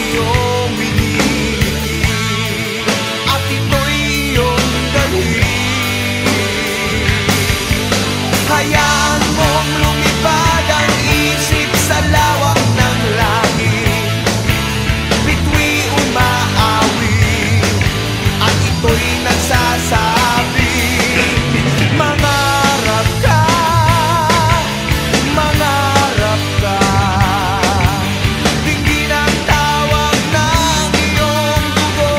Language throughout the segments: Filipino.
iyong binibigay, at ito'y iyong dalhin. Hayaan mong lumipad ang isip sa lawak ng langit, bituin umaawi, at ito'y nagsasabi, mangarap ka, mangarap ka. Dinggin ang tawag ng iyong dugo,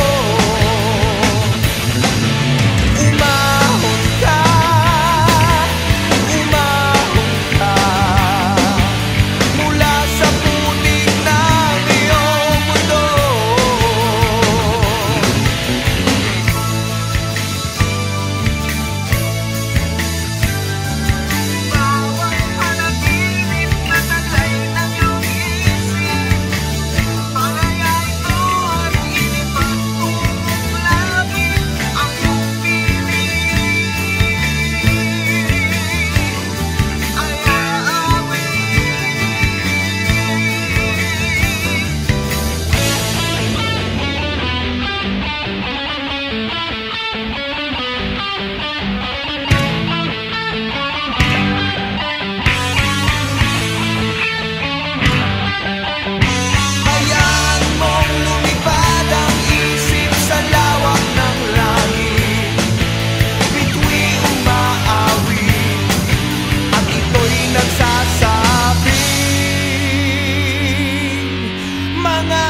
umahon ka, umahon ka, mula sa putik ng iyong mundo. Bawat panaginip na taglay ng iyong isip, palaya ito at inipagtungong langit ang iyong piling ay aawi. Hayaan mong lumipad ang isip sa lawak ng langit, bituin umaawi, at ito'y nagsasabi, mga